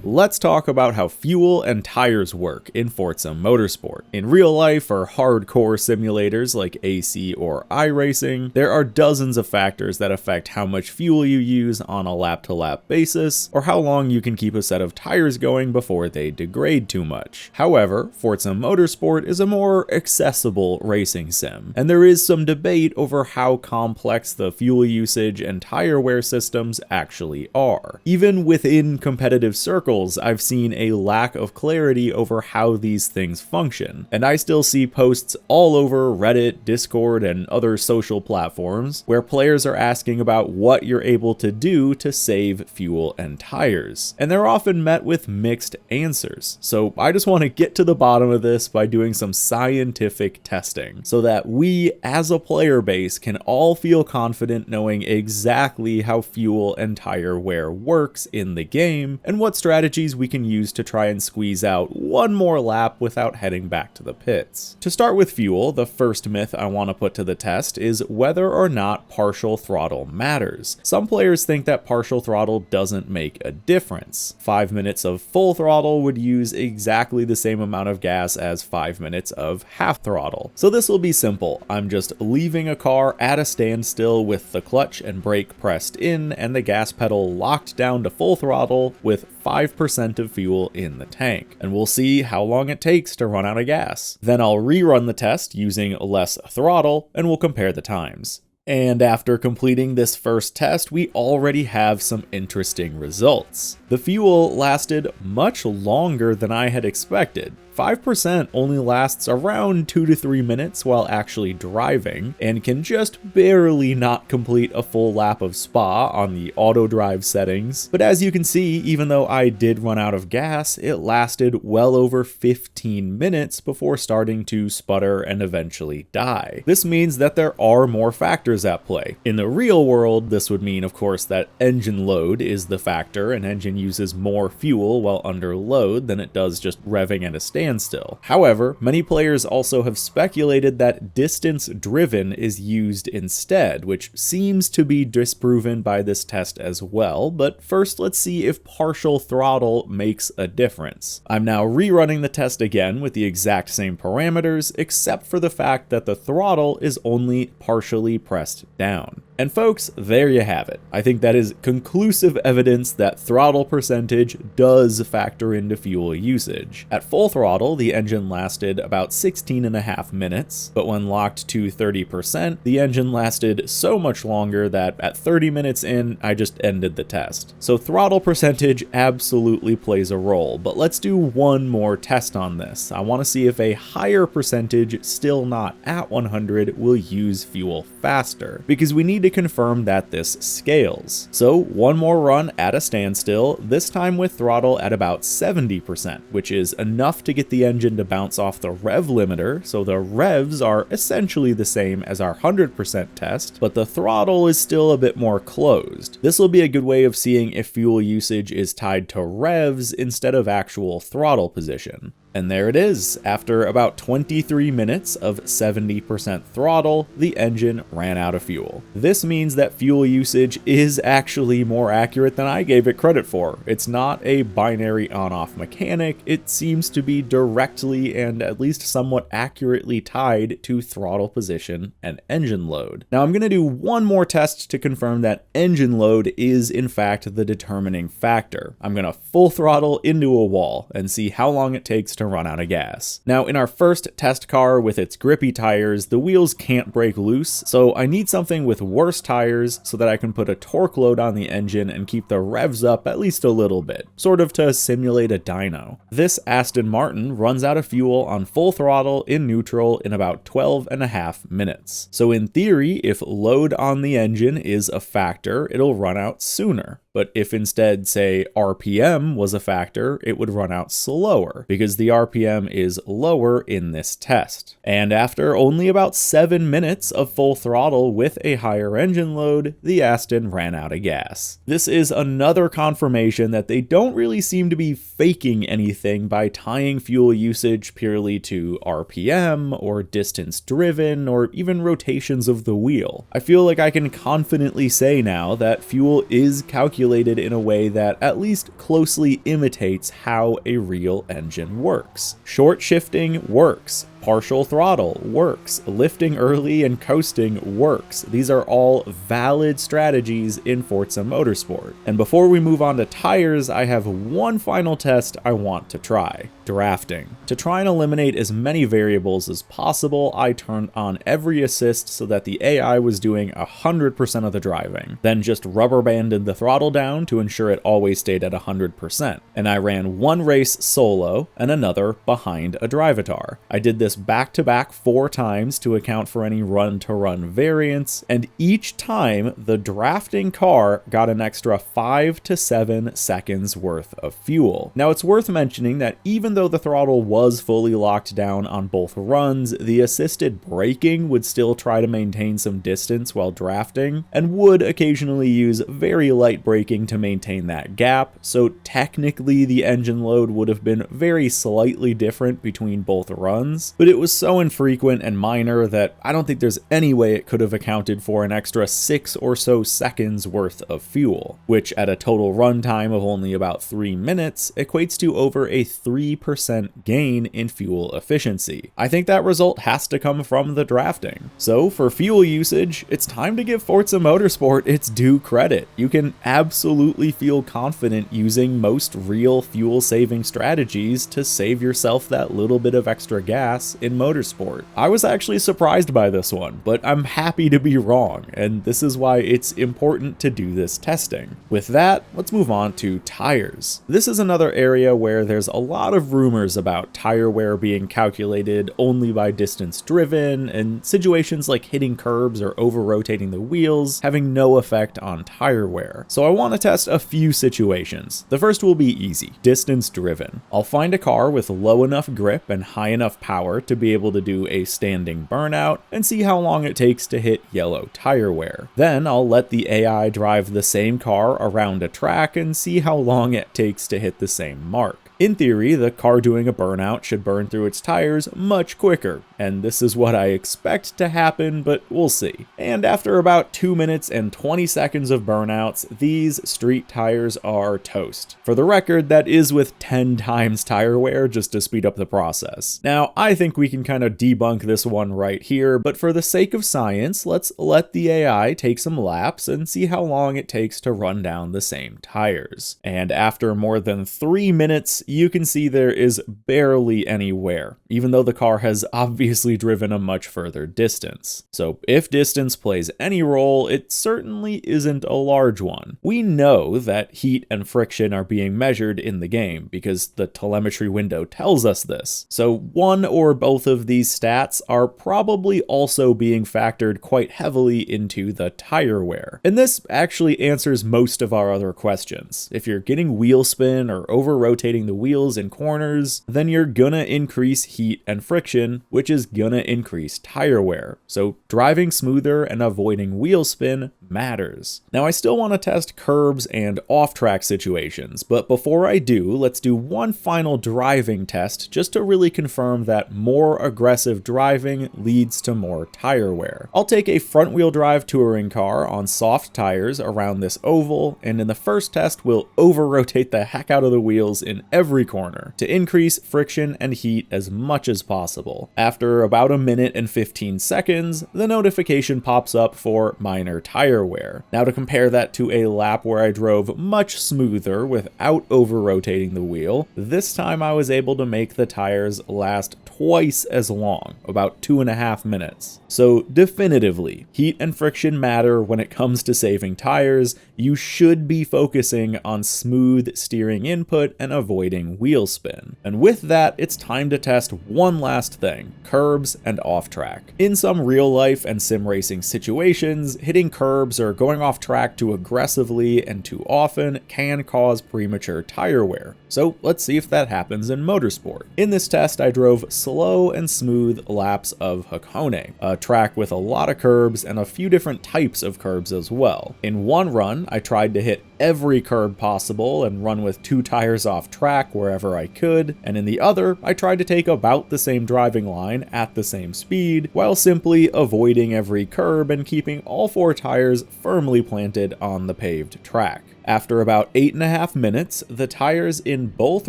Let's talk about how fuel and tires work in Forza Motorsport. In real life or hardcore simulators like AC or iRacing, there are dozens of factors that affect how much fuel you use on a lap-to-lap basis, or how long you can keep a set of tires going before they degrade too much. However, Forza Motorsport is a more accessible racing sim, and there is some debate over how complex the fuel usage and tire wear systems actually are. Even within competitive circles, I've seen a lack of clarity over how these things function, and I still see posts all over Reddit, Discord, and other social platforms where players are asking about what you're able to do to save fuel and tires, and they're often met with mixed answers. So I just want to get to the bottom of this by doing some scientific testing, so that we as a player base can all feel confident knowing exactly how fuel and tire wear works in the game, and what strategies we can use to try and squeeze out one more lap without heading back to the pits. To start with fuel, the first myth I want to put to the test is whether or not partial throttle matters. Some players think that partial throttle doesn't make a difference. 5 minutes of full throttle would use exactly the same amount of gas as 5 minutes of half throttle. So this will be simple. I'm just leaving a car at a standstill with the clutch and brake pressed in and the gas pedal locked down to full throttle with 5% of fuel in the tank, and we'll see how long it takes to run out of gas. Then I'll rerun the test using less throttle, and we'll compare the times. And after completing this first test, we already have some interesting results. The fuel lasted much longer than I had expected. 5% only lasts around 2 to 3 minutes while actually driving, and can just barely not complete a full lap of Spa on the auto drive settings. But as you can see, even though I did run out of gas, it lasted well over 15 minutes before starting to sputter and eventually die. This means that there are more factors at play. In the real world, this would mean, of course, that engine load is the factor. An engine uses more fuel while under load than it does just revving at a standstill. However, many players also have speculated that distance driven is used instead, which seems to be disproven by this test as well. But first, let's see if partial throttle makes a difference. I'm now rerunning the test again with the exact same parameters, except for the fact that the throttle is only partially pressed down. And folks, there you have it. I think that is conclusive evidence that throttle percentage does factor into fuel usage. At full throttle, the engine lasted about 16.5 minutes, but when locked to 30%, the engine lasted so much longer that at 30 minutes in, I just ended the test. So throttle percentage absolutely plays a role, but let's do one more test on this. I want to see if a higher percentage, still not at 100, will use fuel faster, because we need to confirm that this scales. So one more run at a standstill, this time with throttle at about 70%, which is enough to get the engine to bounce off the rev limiter, so the revs are essentially the same as our 100% test, but the throttle is still a bit more closed. This will be a good way of seeing if fuel usage is tied to revs instead of actual throttle position. And there it is. After about 23 minutes of 70% throttle, the engine ran out of fuel. This means that fuel usage is actually more accurate than I gave it credit for. It's not a binary on-off mechanic. It seems to be directly and at least somewhat accurately tied to throttle position and engine load. Now I'm going to do one more test to confirm that engine load is in fact the determining factor. I'm going to full throttle into a wall and see how long it takes to run out of gas. Now, in our first test car with its grippy tires, the wheels can't break loose, so I need something with worse tires so that I can put a torque load on the engine and keep the revs up at least a little bit, sort of to simulate a dyno. This Aston Martin runs out of fuel on full throttle in neutral in about 12.5 minutes. So in theory, if load on the engine is a factor, it'll run out sooner. But if instead, say, RPM was a factor, it would run out slower, because the RPM is lower in this test. And after only about 7 minutes of full throttle with a higher engine load, the Aston ran out of gas. This is another confirmation that they don't really seem to be faking anything by tying fuel usage purely to RPM, or distance driven, or even rotations of the wheel. I feel like I can confidently say now that fuel is calculated calculated in a way that at least closely imitates how a real engine works. Short shifting works. Partial throttle works. Lifting early and coasting works. These are all valid strategies in Forza Motorsport. And before we move on to tires, I have one final test I want to try. Drafting. To try and eliminate as many variables as possible, I turned on every assist so that the AI was doing 100% of the driving, then just rubber banded the throttle down to ensure it always stayed at 100%. And I ran one race solo and another behind a drivatar. I did this back-to-back 4 times to account for any run-to-run variance, and each time the drafting car got an extra 5 to 7 seconds worth of fuel. Now it's worth mentioning that even though the throttle was fully locked down on both runs, the assisted braking would still try to maintain some distance while drafting, and would occasionally use very light braking to maintain that gap, so technically the engine load would have been very slightly different between both runs, but it was so infrequent and minor that I don't think there's any way it could have accounted for an extra 6 or so seconds worth of fuel, which at a total runtime of only about 3 minutes equates to over a 3% gain in fuel efficiency. I think that result has to come from the drafting. So for fuel usage, it's time to give Forza Motorsport its due credit. You can absolutely feel confident using most real fuel saving strategies to save yourself that little bit of extra gas in motorsport. I was actually surprised by this one, but I'm happy to be wrong, and this is why it's important to do this testing. With that, let's move on to tires. This is another area where there's a lot of rumors about tire wear being calculated only by distance driven, and situations like hitting curbs or over-rotating the wheels having no effect on tire wear. So I want to test a few situations. The first will be easy, distance driven. I'll find a car with low enough grip and high enough power to be able to do a standing burnout and see how long it takes to hit yellow tire wear. Then I'll let the AI drive the same car around a track and see how long it takes to hit the same mark. In theory, the car doing a burnout should burn through its tires much quicker, and this is what I expect to happen, but we'll see. And after about 2 minutes and 20 seconds of burnouts, these street tires are toast. For the record, that is with 10 times tire wear just to speed up the process. Now, I think we can kind of debunk this one right here, but for the sake of science, let's let the AI take some laps and see how long it takes to run down the same tires. And after more than 3 minutes, you can see there is barely any wear, even though the car has obviously driven a much further distance. So if distance plays any role, it certainly isn't a large one. We know that heat and friction are being measured in the game because the telemetry window tells us this. So one or both of these stats are probably also being factored quite heavily into the tire wear. And this actually answers most of our other questions. If you're getting wheel spin or over-rotating the wheels in corners, then you're gonna increase heat and friction, which is gonna increase tire wear. So driving smoother and avoiding wheel spin matters. Now I still want to test curbs and off-track situations, but before I do, let's do one final driving test just to really confirm that more aggressive driving leads to more tire wear. I'll take a front-wheel drive touring car on soft tires around this oval, and in the first test we'll over-rotate the heck out of the wheels in every corner to increase friction and heat as much as possible. After about 1 minute and 15 seconds, the notification pops up for minor tire wear. Now to compare that to a lap where I drove much smoother without over-rotating the wheel, this time I was able to make the tires last twice as long, about 2.5 minutes. So definitively, heat and friction matter when it comes to saving tires. You should be focusing on smooth steering input and avoiding wheel spin. And with that, it's time to test one last thing, curbs and off-track. In some real-life and sim racing situations, hitting curbs or going off track too aggressively and too often can cause premature tire wear. So let's see if that happens in motorsport. In this test, I drove slow and smooth laps of Hakone, a track with a lot of curbs and a few different types of curbs as well. In one run, I tried to hit every curb possible and run with 2 tires off track wherever I could, and in the other, I tried to take about the same driving line line at the same speed, while simply avoiding every curb and keeping all 4 tires firmly planted on the paved track. After about 8.5 minutes, the tires in both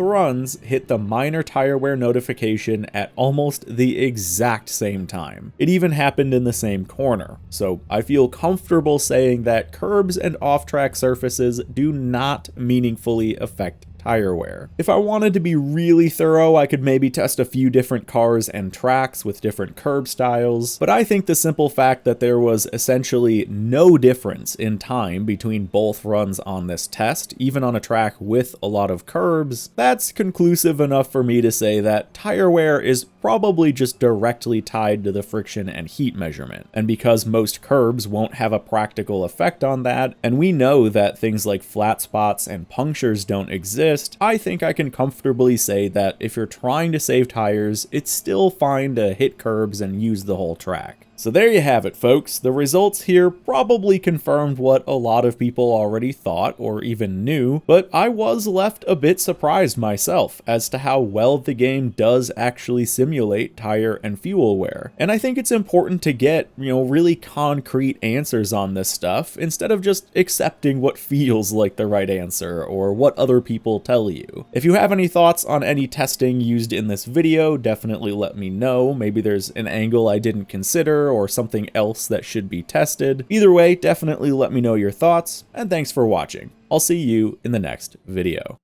runs hit the minor tire wear notification at almost the exact same time. It even happened in the same corner, so I feel comfortable saying that curbs and off-track surfaces do not meaningfully affect tire wear. If I wanted to be really thorough, I could maybe test a few different cars and tracks with different curb styles, but I think the simple fact that there was essentially no difference in time between both runs on this test, even on a track with a lot of curbs, that's conclusive enough for me to say that tire wear is probably just directly tied to the friction and heat measurement. And because most curbs won't have a practical effect on that, and we know that things like flat spots and punctures don't exist, I think I can comfortably say that if you're trying to save tires, it's still fine to hit curbs and use the whole track. So there you have it, folks. The results here probably confirmed what a lot of people already thought or even knew, but I was left a bit surprised myself as to how well the game does actually simulate tire and fuel wear. And I think it's important to get, really concrete answers on this stuff instead of just accepting what feels like the right answer or what other people tell you. If you have any thoughts on any testing used in this video, definitely let me know. Maybe there's an angle I didn't consider or something else that should be tested. Either way, definitely let me know your thoughts, and thanks for watching. I'll see you in the next video.